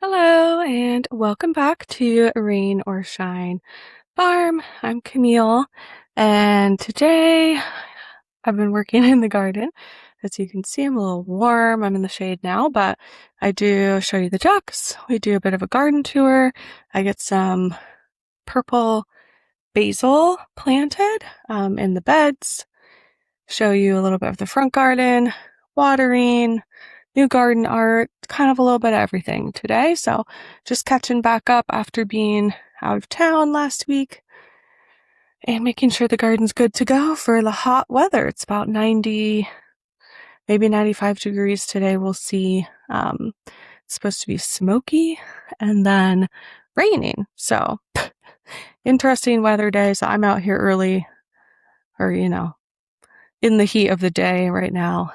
Hello and welcome back to Rain or Shine Farm. I'm Camille and today I've been working in the garden. As you can see, I'm a little warm. I'm in the shade now, but I do show you the ducks. We do a bit of a garden tour. I get some purple basil planted in the beds. Show you a little bit of the front garden, watering, new garden art, kind of a little bit of everything today. So just catching back up after being out of town last week and making sure the garden's good to go for the hot weather. It's about 90, maybe 95 degrees today. We'll see. It's supposed to be smoky and then raining. So interesting weather day. So I'm out here early, or in the heat of the day right now,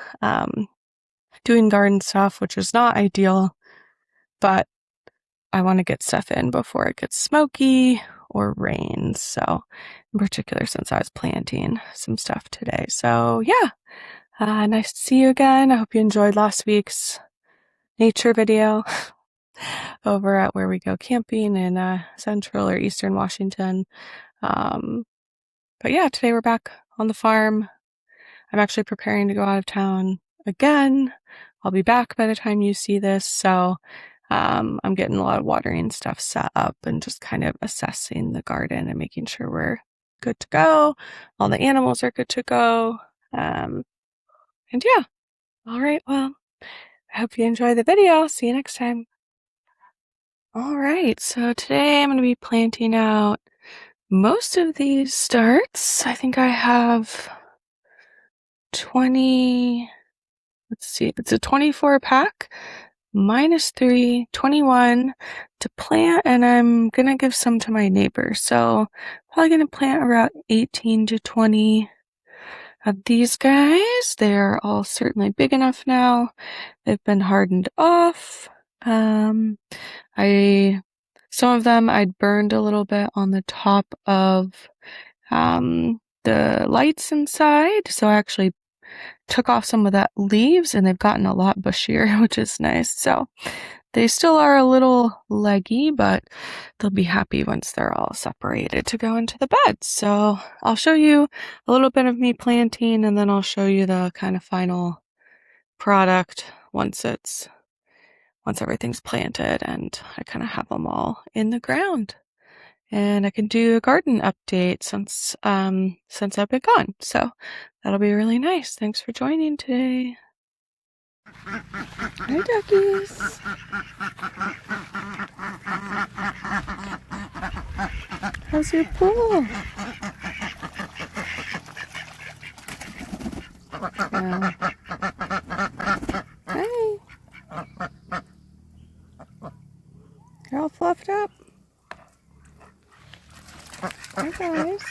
doing garden stuff, which is not ideal, but I want to get stuff in before it gets smoky or rains. So in particular, since I was planting some stuff today. So yeah, nice to see you again. I hope you enjoyed last week's nature video over at where we go camping in central or eastern Washington. But yeah, today we're back on the farm. I'm actually preparing to go out of town again. I'll be back by the time you see this. So I'm getting a lot of watering stuff set up and just kind of assessing the garden and making sure we're good to go. All the animals are good to go. And yeah. All right. Well, I hope you enjoy the video. See you next time. All right. So today I'm going to be planting out most of these starts. I think I have 20, let's see, it's a 24 pack. -3, 21 to plant, and I'm gonna give some to my neighbors. So probably gonna plant around 18 to 20 of these guys. They're all certainly big enough now. They've been hardened off. Some of them I'd burned a little bit on the top of the lights inside, so I actually took off some of that leaves and they've gotten a lot bushier, which is nice. So they still are a little leggy, but they'll be happy once they're all separated to go into the bed. So I'll show you a little bit of me planting and then I'll show you the kind of final product once everything's planted and I kind of have them all in the ground. And I can do a garden update since I've been gone. So that'll be really nice. Thanks for joining today. Hi, duckies. How's your pool? Hi. You're all fluffed up. Hi guys.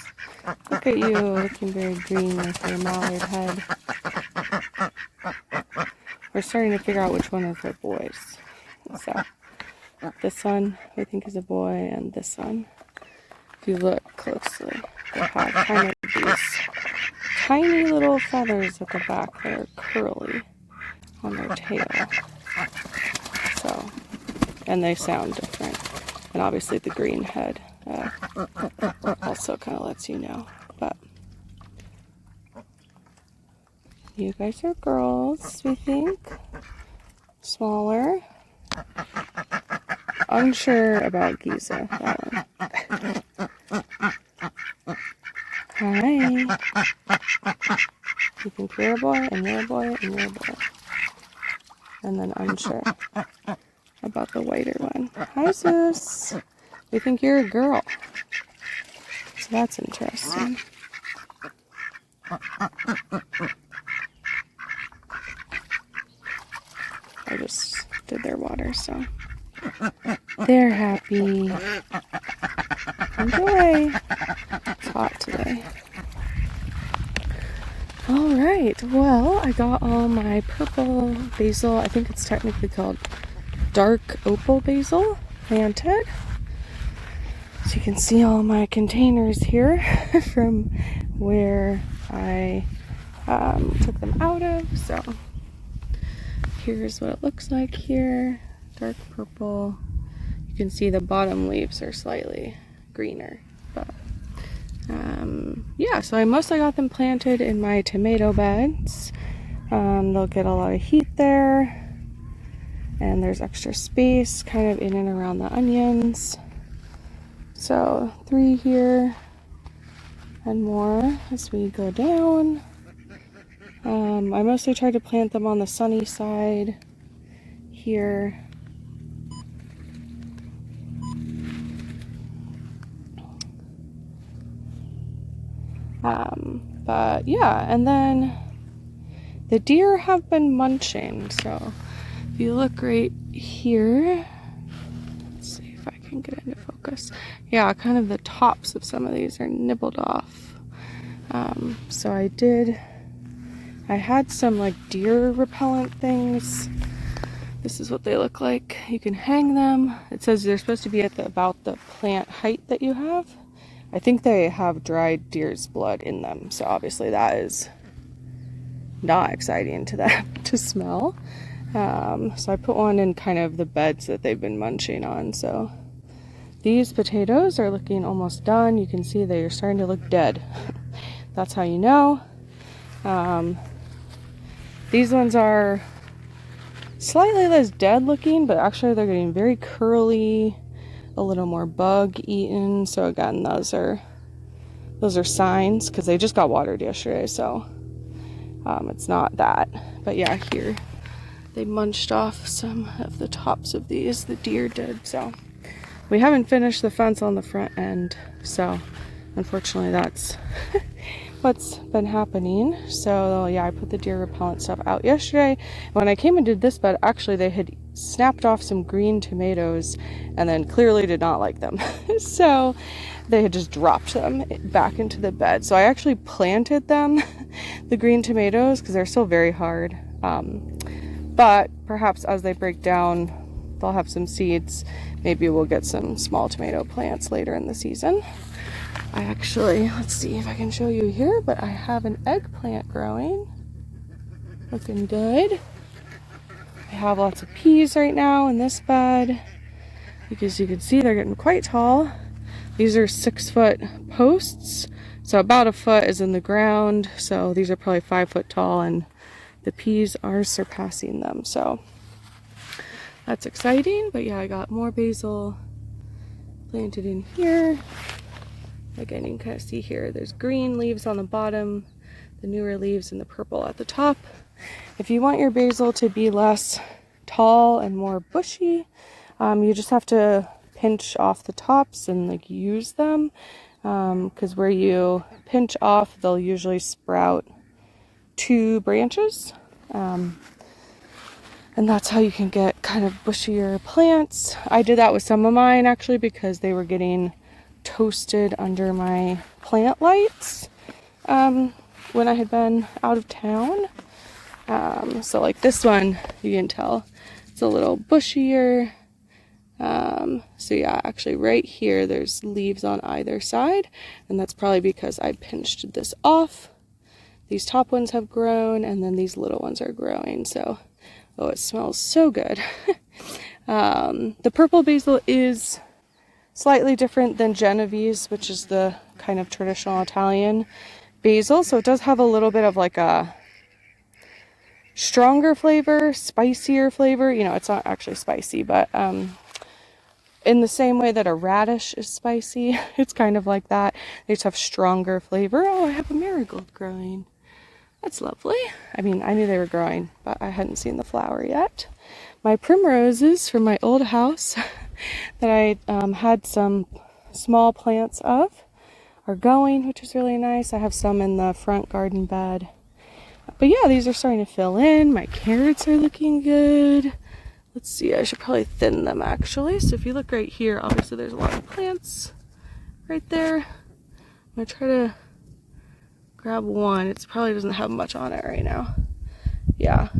Look at you looking very green with your mallard head. We're starting to figure out which one of the boys. So this one we think is a boy, and this one, if you look closely, they have kind of these tiny little feathers at the back that are curly on their tail. So, and they sound different. And obviously the green head also kind of lets you know. But you guys are girls, we think. Smaller. Unsure about Giza, that one. Hi. You think you're a boy, and you're a boy, and you're a boy. And then unsure about the whiter one. Hi, Zeus. We think you're a girl. So that's interesting. I just did their water, so they're happy. Enjoy. It's hot today. Alright, well, I got all my purple basil. I think it's technically called dark opal basil planted. So you can see all my containers here from where I took them out of. So here's what it looks like here. Dark purple You can see the bottom leaves are slightly greener, but yeah, so I mostly got them planted in my tomato beds. They'll get a lot of heat there, and there's extra space kind of in and around the onions. So 3 here and more as we go down. I mostly try to plant them on the sunny side here. But yeah, and then the deer have been munching. So if you look right here, let's see if I can get into focus. Yeah, kind of the tops of some of these are nibbled off. So I had some like deer repellent things. This is what they look like. You can hang them. It says they're supposed to be at about the plant height that you have. I think they have dried deer's blood in them, so obviously that is not exciting to them to smell. So I put one in kind of the beds that they've been munching on. So these potatoes are looking almost done. You can see they are starting to look dead. That's how you know. These ones are slightly less dead looking, but actually they're getting very curly, a little more bug eaten. So again, those are signs, because they just got watered yesterday, so it's not that. But yeah, here they munched off some of the tops of these, the deer did. So we haven't finished the fence on the front end, so unfortunately that's what's been happening. So yeah, I put the deer repellent stuff out yesterday. When I came and did this bed, actually they had snapped off some green tomatoes and then clearly did not like them. So they had just dropped them back into the bed. So I actually planted them, the green tomatoes, because they're still very hard. But perhaps as they break down, they'll have some seeds. Maybe we'll get some small tomato plants later in the season. I actually, let's see if I can show you here, but I have an eggplant growing. Looking good. I have lots of peas right now in this bed, because you can see they're getting quite tall. These are 6-foot posts, so about a foot is in the ground. So these are probably 5 foot tall, and the peas are surpassing them. So that's exciting. But yeah, I got more basil planted in here. Again, you can kind of see here, there's green leaves on the bottom, the newer leaves, and the purple at the top. If you want your basil to be less tall and more bushy, you just have to pinch off the tops and like use them, because where you pinch off, they'll usually sprout 2 branches, and that's how you can get kind of bushier plants. I did that with some of mine actually, because they were getting toasted under my plant lights when I had been out of town. So like this one, you can tell it's a little bushier. So yeah, actually right here there's leaves on either side, and that's probably because I pinched this off. These top ones have grown, and then these little ones are growing. So, oh, it smells so good. The purple basil is slightly different than Genovese, which is the kind of traditional Italian basil. So it does have a little bit of like a stronger flavor, spicier flavor. You know, it's not actually spicy, but in the same way that a radish is spicy, it's kind of like that. They just have stronger flavor. Oh, I have a marigold growing. That's lovely. I mean, I knew they were growing, but I hadn't seen the flower yet. My primroses from my old house that I had some small plants of are going, which is really nice. I have some in the front garden bed. But yeah, these are starting to fill in. My carrots are looking good. Let's see, I should probably thin them actually. So if you look right here, obviously there's a lot of plants right there. I'm gonna try to grab one. It probably doesn't have much on it right now. Yeah.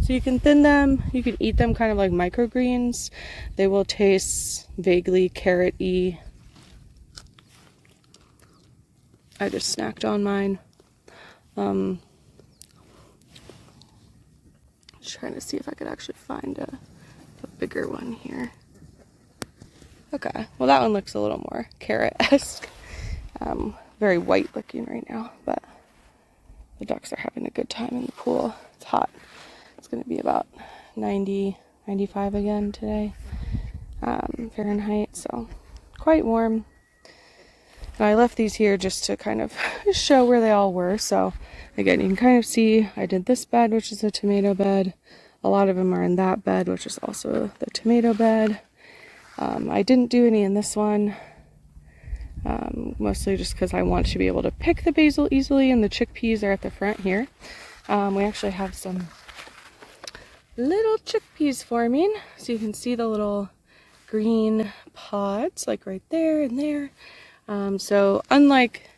So you can thin them, you can eat them kind of like microgreens. They will taste vaguely carrot-y. I just snacked on mine. Just trying to see if I could actually find a bigger one here. Okay, well that one looks a little more carrot-esque. Very white looking right now, but the ducks are having a good time in the pool. It's hot. It's going to be about 90, 95 again today, Fahrenheit, so quite warm. And I left these here just to kind of show where they all were. So again, you can kind of see I did this bed, which is a tomato bed. A lot of them are in that bed, which is also the tomato bed. I didn't do any in this one. Mostly just because I want to be able to pick the basil easily, and the chickpeas are at the front here. We actually have some little chickpeas forming, so you can see the little green pods like right there and there. So unlike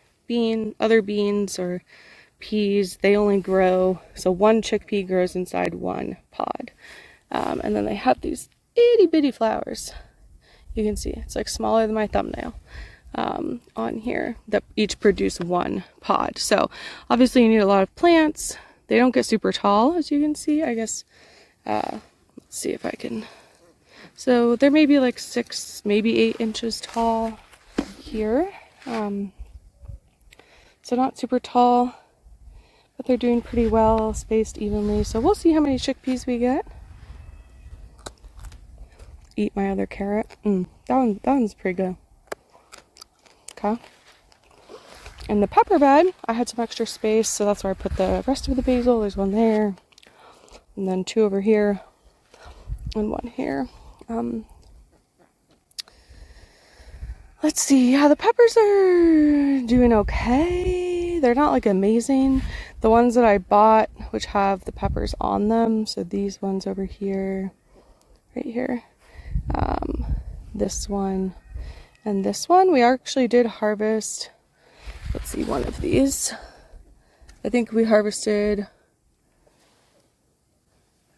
other beans or peas, they only grow, so one chickpea grows inside one pod. And then they have these itty bitty flowers. You can see it's like smaller than my thumbnail. On here that each produce one pod. So obviously you need a lot of plants. They don't get super tall, as you can see. I guess let's see if I can. So they're maybe like 6, maybe 8 inches tall here. So not super tall, but they're doing pretty well, spaced evenly. So we'll see how many chickpeas we get. Eat my other carrot. That one's pretty good. Okay. In the pepper bed, I had some extra space, so that's where I put the rest of the basil. There's one there, and then 2 over here, and 1 here. Let's see. Yeah, the peppers are doing okay. They're not like amazing. The ones that I bought, which have the peppers on them, so these ones over here, right here, this one, and this one, we actually did harvest, let's see, one of these. I think we harvested,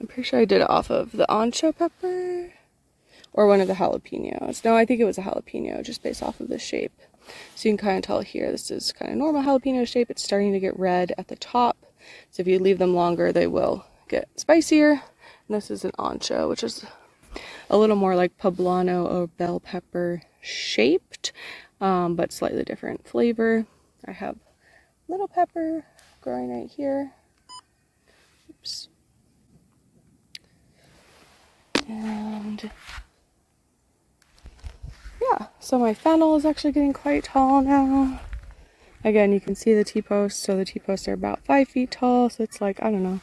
I'm pretty sure I did it off of the ancho pepper or one of the jalapenos. No, I think it was a jalapeno, just based off of the shape. So you can kind of tell here, this is kind of normal jalapeno shape. It's starting to get red at the top. So if you leave them longer, they will get spicier. And this is an ancho, which is a little more like poblano or bell pepper shaped, but slightly different flavor. I have little pepper growing right here. Oops. And yeah, so my fennel is actually getting quite tall now. Again, you can see the T-posts. So the T-posts are about 5 feet tall. So it's like, I don't know,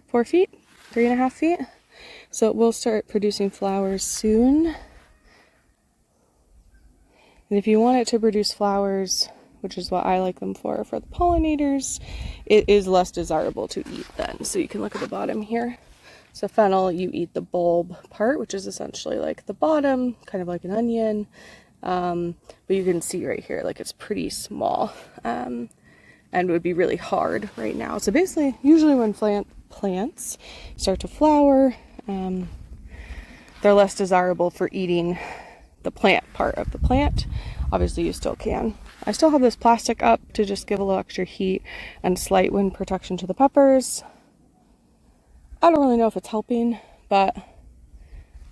4 feet, 3.5 feet. So it will start producing flowers soon. And if you want it to produce flowers, which is what I like them for the pollinators, it is less desirable to eat then. So you can look at the bottom here. So fennel, you eat the bulb part, which is essentially like the bottom, kind of like an onion. But you can see right here, like it's pretty small, and would be really hard right now. So basically, usually when plants start to flower, they're less desirable for eating the plant part of the plant. Obviously you still can. I still have this plastic up to just give a little extra heat and slight wind protection to the peppers. I don't really know if it's helping, but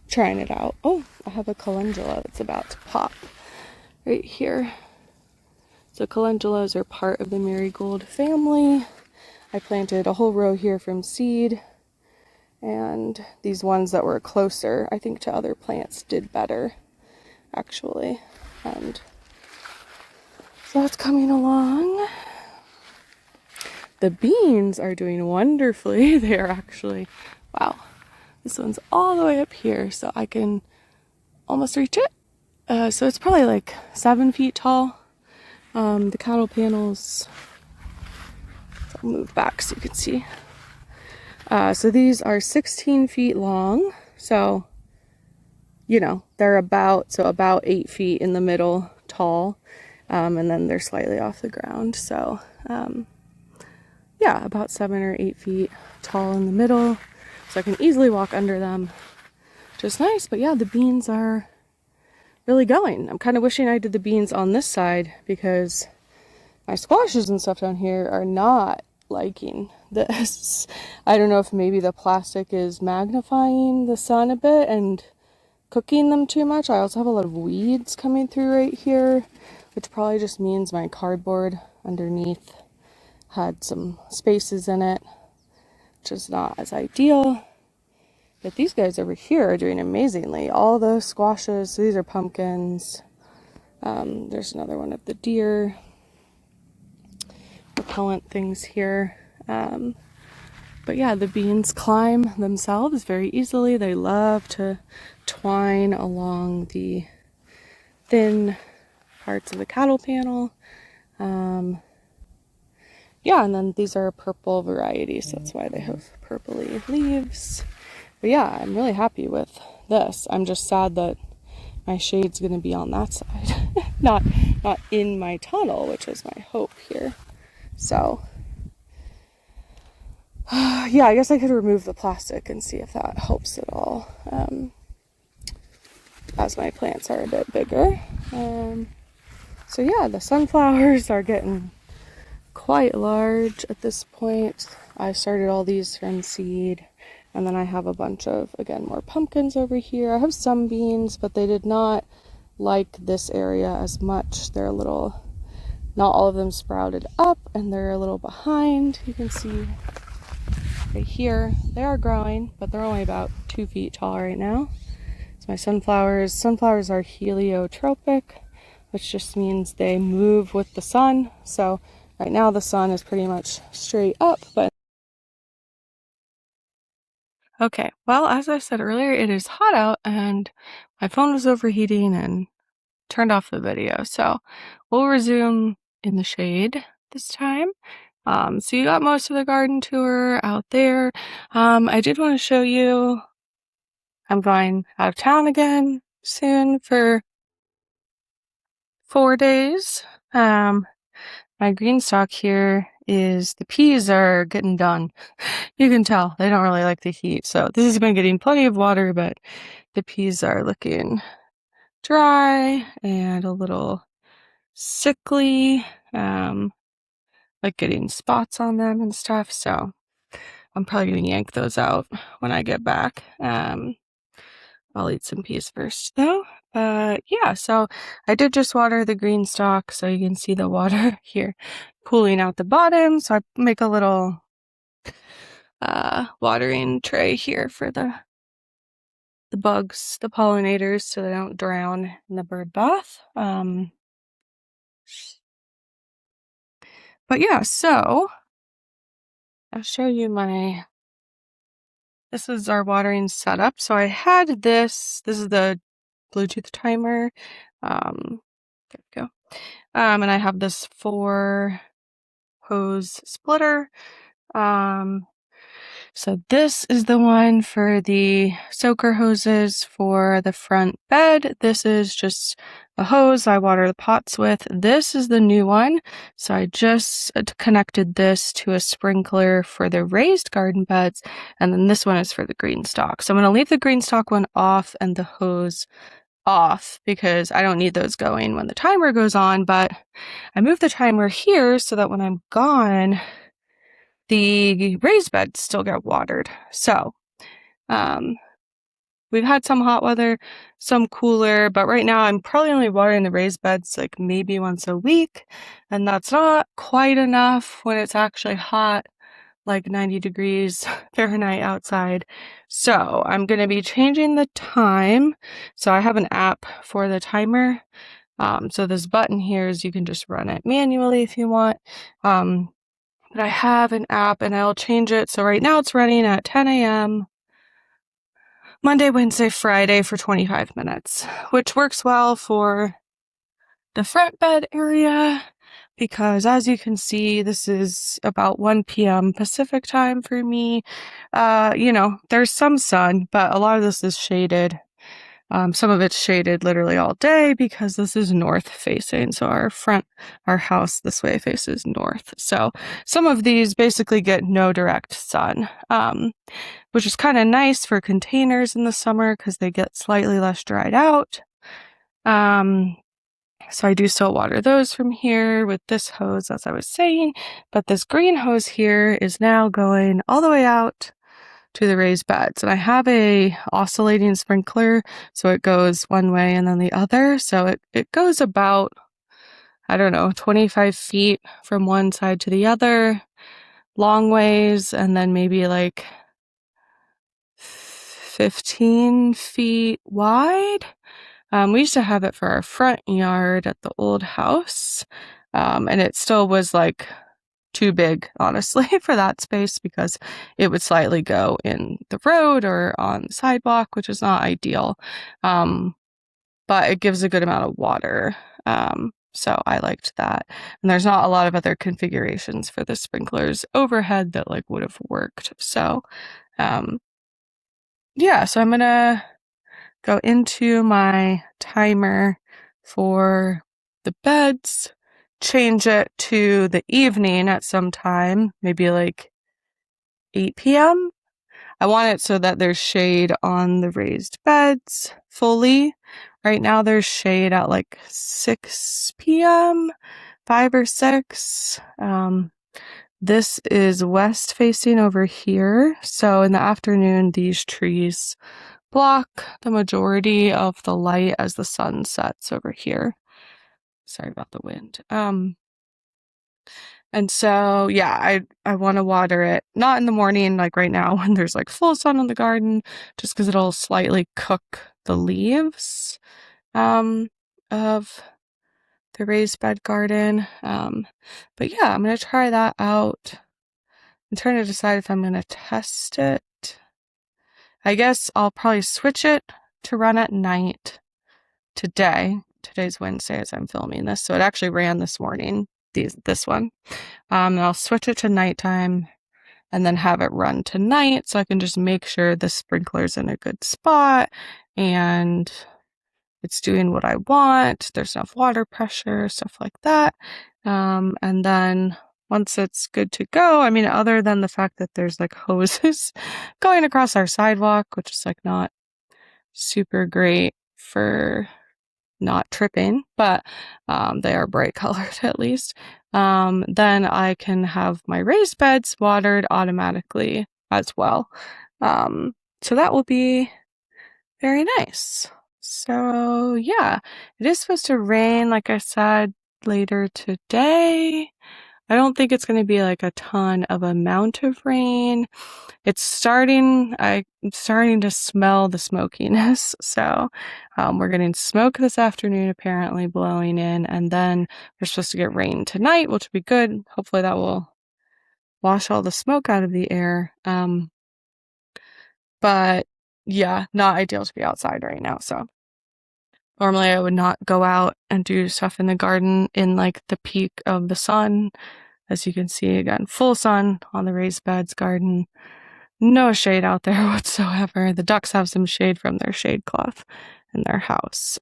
trying it out. Oh, I have a calendula that's about to pop right here. So calendulas are part of the marigold family. I planted a whole row here from seed, and these ones that were closer, I think, to other plants did better, actually. And so that's coming along. The beans are doing wonderfully. They are actually, wow, this one's all the way up here, so I can almost reach it. So it's probably like 7 feet tall. The cattle panels, I'll move back so you can see. So these are 16 feet long. So, you know, they're about 8 feet in the middle tall. And then they're slightly off the ground. So, yeah, about 7 or 8 feet tall in the middle. So I can easily walk under them, which is nice. But yeah, the beans are really going. I'm kind of wishing I did the beans on this side because my squashes and stuff down here are not liking this. I don't know if maybe the plastic is magnifying the sun a bit and cooking them too much. I also have a lot of weeds coming through right here, which probably just means my cardboard underneath had some spaces in it, which is not as ideal. But these guys over here are doing amazingly. All the squashes, so these are pumpkins. There's another one of the deer repellent things here. But yeah, the beans climb themselves very easily. They love to twine along the thin parts of the cattle panel. Yeah, and then these are purple varieties, so that's why they have purpley leaves. But yeah, I'm really happy with this. I'm just sad that my shade's gonna be on that side, not in my tunnel, which is my hope here. So yeah, I guess I could remove the plastic and see if that helps at all, as my plants are a bit bigger. So yeah, the sunflowers are getting quite large at this point. I started all these from seed, and then I have a bunch of, again, more pumpkins over here. I have some beans, but they did not like this area as much. They're a little, not all of them sprouted up, and they're a little behind. You can see right here, they are growing, but they're only about 2 feet tall right now. So my sunflowers are heliotropic, which just means they move with the sun. So right now the sun is pretty much straight up, but okay, well, as I said earlier, it is hot out and my phone was overheating and turned off the video. So we'll resume in the shade this time. So you got most of the garden tour out there. I did want to show you, I'm going out of town again soon for 4 days. My green stalk here is, the peas are getting done. You can tell they don't really like the heat. So this has been getting plenty of water, but the peas are looking dry and a little sickly, like getting spots on them and stuff. So I'm probably gonna yank those out when I get back. I'll eat some peas first though. But yeah, so I did just water the green stalk, so you can see the water here pooling out the bottom. So I make a little watering tray here for the bugs, the pollinators, so they don't drown in the bird bath. But yeah, so I'll show you this is our watering setup. So I had this is the Bluetooth timer. There we go. And I have this 4 hose splitter. So this is the one for the soaker hoses for the front bed. This is just a hose I water the pots with. This is the new one. So I just connected this to a sprinkler for the raised garden beds. And then this one is for the green stalk. So I'm going to leave the green stalk one off and the hose off because I don't need those going when the timer goes on. But I moved the timer here so that when I'm gone, the raised beds still get watered. So, we've had some hot weather, some cooler, but right now I'm probably only watering the raised beds like maybe once a week, and that's not quite enough when it's actually hot, like 90 degrees Fahrenheit outside. So I'm going to be changing the time. So I have an app for the timer. So this button here is, you can just run it manually if you want. But I have an app and I'll change it. So right now it's running at 10 a.m. Monday, Wednesday, Friday for 25 minutes, which works well for the front bed area because, as you can see, this is about 1 p.m. Pacific time for me. There's some sun, but a lot of this is shaded. Some of it's shaded literally all day because this is north facing. So our house this way faces north. So some of these basically get no direct sun, which is kind of nice for containers in the summer because they get slightly less dried out. So I do still water those from here with this hose, as I was saying, but this green hose here is now going all the way out to the raised beds. And I have a oscillating sprinkler, so it goes one way and then the other. So it goes about, I don't know, 25 feet from one side to the other, long ways, and then maybe like 15 feet wide. We used to have it for our front yard at the old house, and it still was like too big, honestly, for that space because it would slightly go in the road or on the sidewalk, which is not ideal. But it gives a good amount of water. So I liked that. And there's not a lot of other configurations for the sprinklers overhead that like would have worked. So, yeah, so I'm gonna go into my timer for the beds, change it to the evening at some time, maybe like 8 p.m. I want it so that there's shade on the raised beds fully. Right now there's shade at like 6 p.m., 5 or 6. This is west facing over here. So in the afternoon, these trees block the majority of the light as the sun sets over here. Sorry about the wind. And so, yeah, I want to water it, not in the morning, like right now when there's like full sun in the garden, just because it'll slightly cook the leaves, of the raised bed garden. But yeah, I'm going to try that out. I'm trying to decide if I'm going to test it. I guess I'll probably switch it to run at night today. Today's Wednesday as I'm filming this, so it actually ran this morning, this one. And I'll switch it to nighttime and then have it run tonight so I can just make sure the sprinkler's in a good spot and it's doing what I want. There's enough water pressure, stuff like that. And then once it's good to go, I mean, other than the fact that there's like hoses going across our sidewalk, which is like not super great for not tripping, but they are bright colored at least. Then I can have my raised beds watered automatically as well. So that will be very nice. So yeah, it is supposed to rain, like I said, later today. I don't think it's going to be like a ton of amount of rain. I'm starting to smell the smokiness. So, we're getting smoke this afternoon, apparently blowing in, and then we're supposed to get rain tonight, which would be good. Hopefully that will wash all the smoke out of the air. But yeah, not ideal to be outside right now. So normally I would not go out and do stuff in the garden in like the peak of the sun. As you can see, again, full sun on the raised beds garden. No shade out there whatsoever. The ducks have some shade from their shade cloth in their house.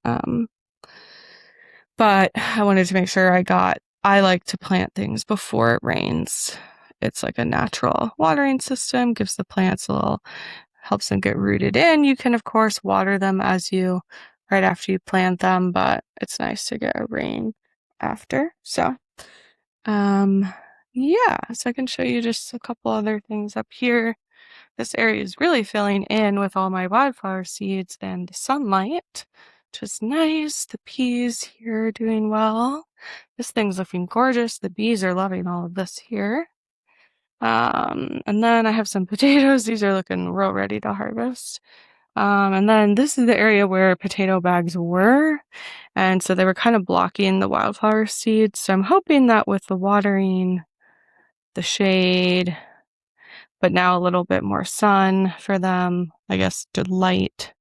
But I wanted to make sure I like to plant things before it rains. It's like a natural watering system, gives the plants helps them get rooted in. You can, of course, water them right after you plant them, but it's nice to get a rain after. So, yeah, so I can show you just a couple other things up here. This area is really filling in with all my wildflower seeds and the sunlight, which is nice. The peas here are doing well. This thing's looking gorgeous. The bees are loving all of this here. And then I have some potatoes. These are looking real ready to harvest. And then this is the area where potato bags were. And so they were kind of blocking the wildflower seeds. So I'm hoping that with the watering, the shade, but now a little bit more sun for them, I guess, to light,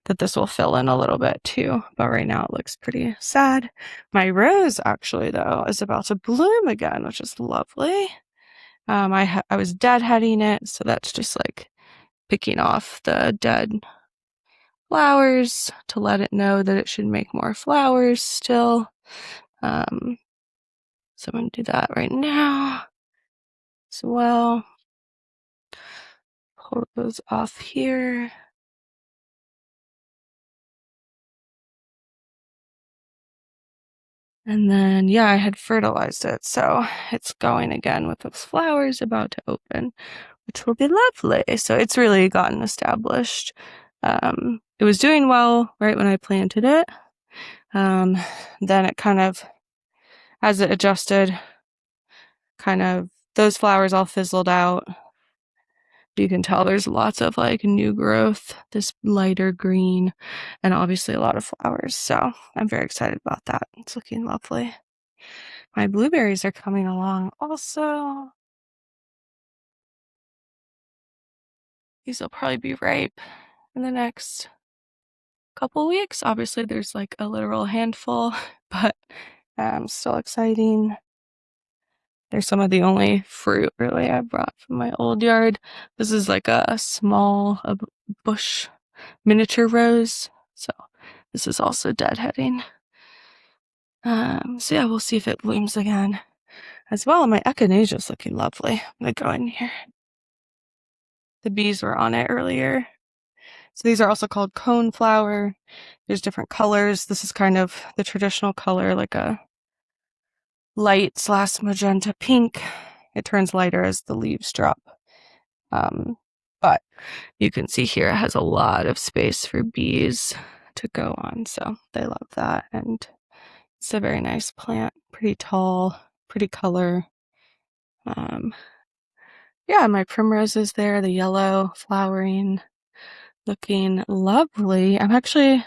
that this will fill in a little bit too. But right now it looks pretty sad. My rose actually though is about to bloom again, which is lovely. I was deadheading it, so that's just like picking off the dead flowers to let it know that it should make more flowers still. So I'm gonna do that right now as well. Pull those off here. And then, yeah, I had fertilized it, so it's going again with those flowers about to open, which will be lovely. So it's really gotten established. It was doing well right when I planted it. Then it kind of, as it adjusted, kind of those flowers all fizzled out. You can tell there's lots of like new growth, this lighter green, and obviously a lot of flowers. So I'm very excited about that. It's looking lovely. My blueberries are coming along also. These will probably be ripe in the next couple weeks. Obviously there's like a literal handful, but still exciting. They're some of the only fruit really I brought from my old yard. This is like a small bush miniature rose. So this is also deadheading. So yeah, we'll see if it blooms again as well. My echinacea is looking lovely. I'm gonna go in here. The bees were on it earlier. So these are also called coneflower. There's different colors. This is kind of the traditional color, like a light / magenta pink. It turns lighter as the leaves drop. But you can see here it has a lot of space for bees to go on, so they love that. And it's a very nice plant, pretty tall, pretty color. Yeah, my primrose is there, the yellow flowering, looking lovely. I'm actually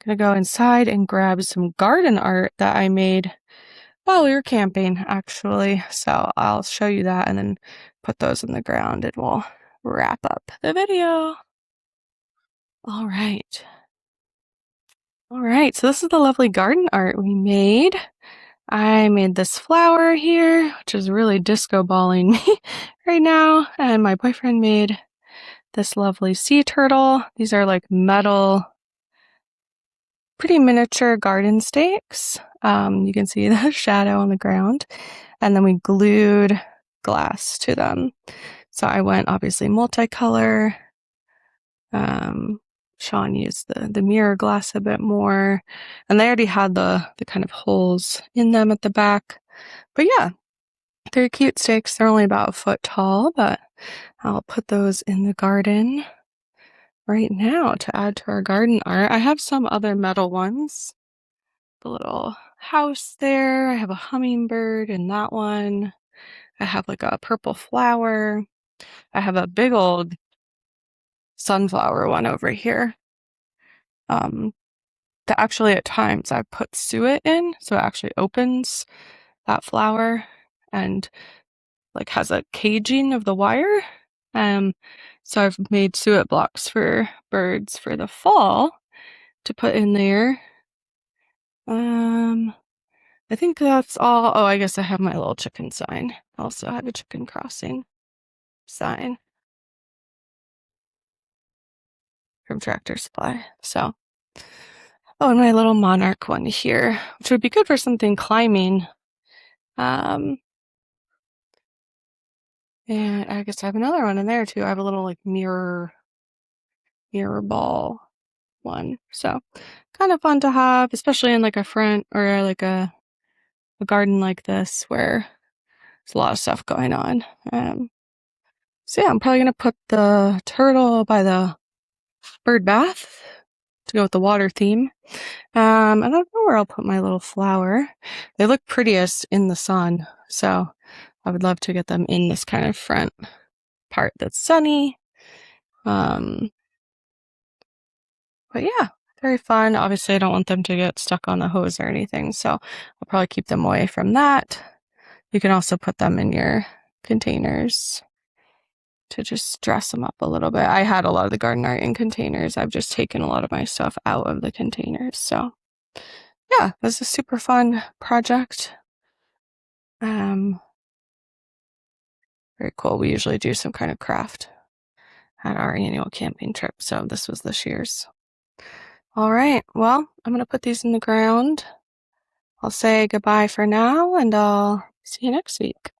gonna go inside and grab some garden art that I made while we were camping, actually. So I'll show you that and then put those in the ground and we'll wrap up the video. All right. So this is the lovely garden art we made. I made this flower here, which is really disco balling me right now. And my boyfriend made this lovely sea turtle. These are like metal, pretty miniature garden stakes. You can see the shadow on the ground. And then we glued glass to them. So I went obviously multicolor. Sean used the mirror glass a bit more, and they already had the kind of holes in them at the back. But yeah, they're cute stakes. They're only about a foot tall, but I'll put those in the garden right now to add to our garden art. I have some other metal ones. The little house there. I have a hummingbird in that one. I have like a purple flower. I have a big old sunflower one over here. That actually at times I put suet in, so it actually opens that flower and like has a caging of the wire. So I've made suet blocks for birds for the fall to put in there. I think that's all. Oh, I guess I have my little chicken sign. I also have a chicken crossing sign from Tractor Supply. So, oh, and my little monarch one here, which would be good for something climbing. And I guess I have another one in there too. I have a little like mirror ball one. So kind of fun to have, especially in like a front or like a garden like this where there's a lot of stuff going on. So yeah, I'm probably gonna put the turtle by the bird bath to go with the water theme. I don't know where I'll put my little flower. They look prettiest in the sun, so I would love to get them in this kind of front part that's sunny. But yeah, very fun. Obviously, I don't want them to get stuck on the hose or anything, so I'll probably keep them away from that. You can also put them in your containers to just dress them up a little bit. I had a lot of the garden art in containers. I've just taken a lot of my stuff out of the containers. So yeah, this is a super fun project. Very cool. We usually do some kind of craft at our annual camping trip. So this was this year's. All right, well, I'm gonna put these in the ground. I'll say goodbye for now and I'll see you next week.